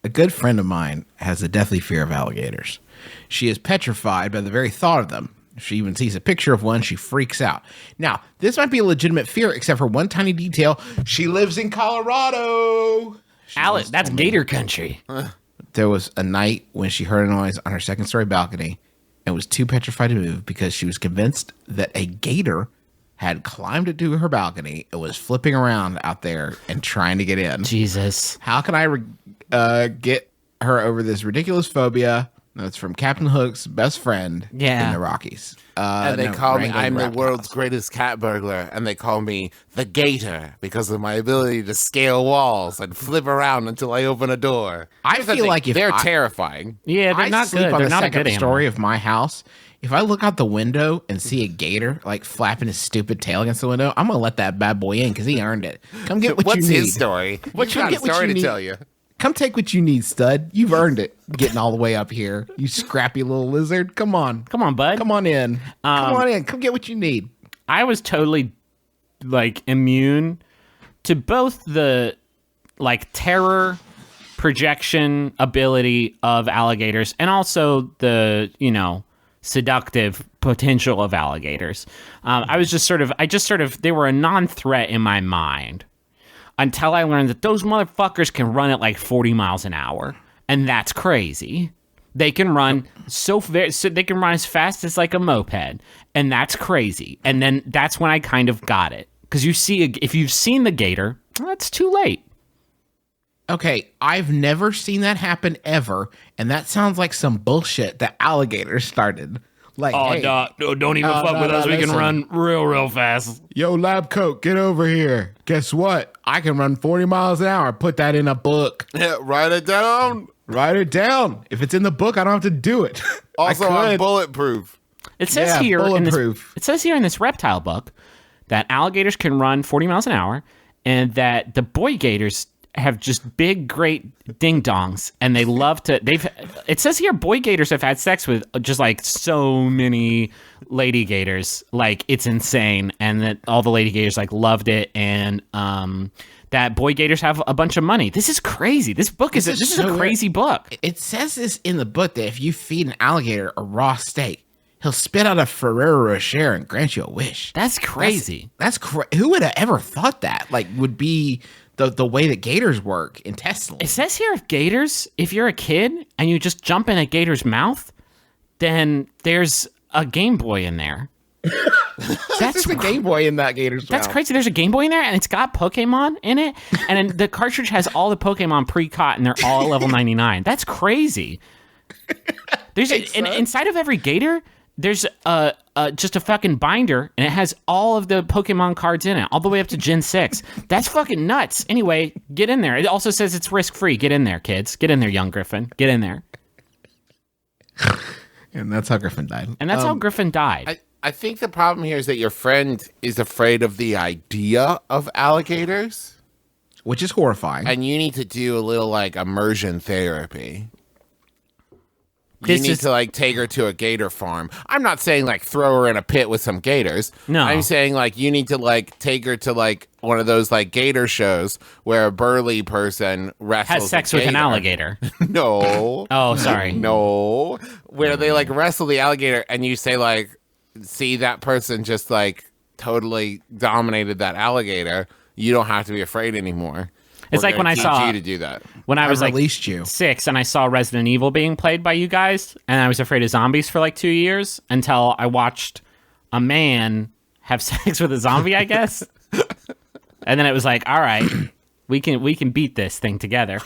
A good friend of mine has a deathly fear of alligators. She is petrified by the very thought of them. If she even sees a picture of one, she freaks out. Now, this might be a legitimate fear, except for one tiny detail. She lives in Colorado. Alex, that's gator country. There was a night when she heard a noise on her second-story balcony and was too petrified to move because she was convinced that a gator had climbed into her balcony and was flipping around out there and trying to get in. Jesus. How can I get her over this ridiculous phobia? That's from Captain Hook's best friend in the Rockies. And they call me, I'm the world's greatest cat burglar, and they call me the Gator because of my ability to scale walls and flip around until I open a door. I feel like if they're terrifying. Yeah, they're not sleep good. on They're the not a second good story of my house, if I look out the window and see a gator like flapping his stupid tail against the window, I'm gonna let that bad boy in because he earned it. Come get what you need. What's his story? What's your story to tell you? Come take what you need, stud. You've earned it. Getting all the way up here, you scrappy little lizard. Come on, bud. Come on in. Come on in. Come get what you need. I was totally like immune to both the like terror projection ability of alligators and also the, seductive potential of alligators. I just sort of, they were a non-threat in my mind until I learned that those motherfuckers can run at like 40 miles an hour. And that's crazy. They can run so they can run as fast as like a moped. And that's crazy. And then that's when I kind of got it. Because if you've seen the gator, that's too late. Okay, I've never seen that happen ever, and that sounds like some bullshit that alligators started. Like, don't even fuck with us. We can run real fast. Yo, lab coat, get over here. Guess what? I can run 40 miles an hour. Put that in a book. Yeah, write it down. Write it down. If it's in the book, I don't have to do it. Also, I'm bulletproof. It says here in this reptile book that alligators can run 40 miles an hour, and that the boy gators have just big, great ding-dongs, and they love to... It says here boy gators have had sex with just, like, so many lady gators. Like, it's insane, and that all the lady gators, like, loved it, and that boy gators have a bunch of money. This is crazy. This is a crazy book. It says this in the book that if you feed an alligator a raw steak, he'll spit out a Ferrero Rocher and grant you a wish. That's crazy. That's who would have ever thought that? Like, would be... The way that gators work intestinally. It says here if you're a kid and you just jump in a gator's mouth, then there's a Game Boy in there. That's a Game Boy in that gator's mouth. That's crazy. There's a Game Boy in there and it's got Pokemon in it. And then the cartridge has all the Pokemon pre-caught and they're all level 99. That's crazy. There's inside of every gator, there's just a fucking binder, and it has all of the Pokemon cards in it, all the way up to Gen 6. That's fucking nuts. Anyway, get in there. It also says it's risk-free. Get in there, kids. Get in there, young Griffin. Get in there. And that's how Griffin died. I think the problem here is that your friend is afraid of the idea of alligators. Which is horrifying. And you need to do a little, like, immersion therapy. You need to, like, take her to a gator farm. I'm not saying, like, throw her in a pit with some gators. No. I'm saying, like, you need to, like, take her to, like, one of those, like, gator shows where a burly person wrestles has sex with an alligator. No. Oh, sorry. No. Where they, like, wrestle the alligator and you say, like, see, that person just, like, totally dominated that alligator. You don't have to be afraid anymore. It's like when I saw you to do that. When I was like released you. 6 and I saw Resident Evil being played by you guys, and I was afraid of zombies for like 2 years until I watched a man have sex with a zombie, I guess. And then it was like, all right, we can beat this thing together.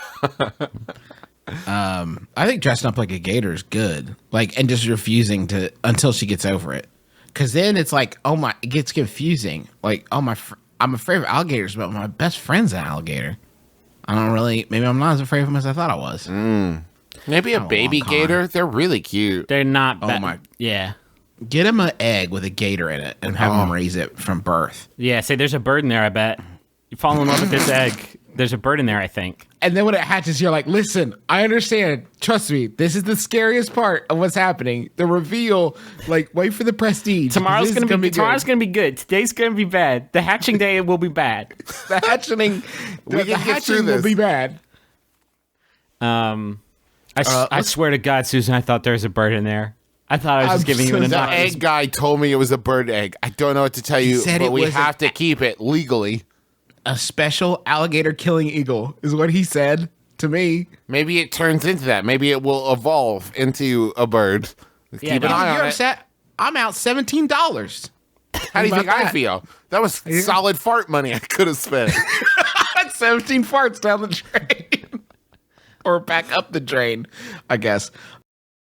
I think dressing up like a gator is good. Like, and just refusing to until she gets over it. Because then it's like, it gets confusing. Like, I'm afraid of alligators, but my best friend's an alligator. Maybe I'm not as afraid of them as I thought I was. Maybe a baby gator. They're really cute. They're not bad. Yeah. Get him an egg with a gator in it and have him raise it from birth. Yeah, say there's a bird in there, I bet. You fall in love with this egg. There's a bird in there, I think. And then when it hatches, you're like, listen, I understand. Trust me, this is the scariest part of what's happening. The reveal, like, wait for the prestige. Tomorrow's gonna be good. Today's gonna be bad. The hatching day will be bad. The hatching will be bad. I swear to God, Susan, I thought there was a bird in there. I thought I was just giving you an The innocuous. egg guy told me it was a bird egg. I don't know what to tell you, said but it we was have to keep it legally. A special alligator killing eagle is what he said to me. Maybe it turns into that. Maybe it will evolve into a bird. Yeah, Keep an no, eye on You're it. upset. I'm out $17. How do you think about I that? feel? That was solid fart money I could have spent. That's 17 farts down the drain. Or back up the drain, I guess.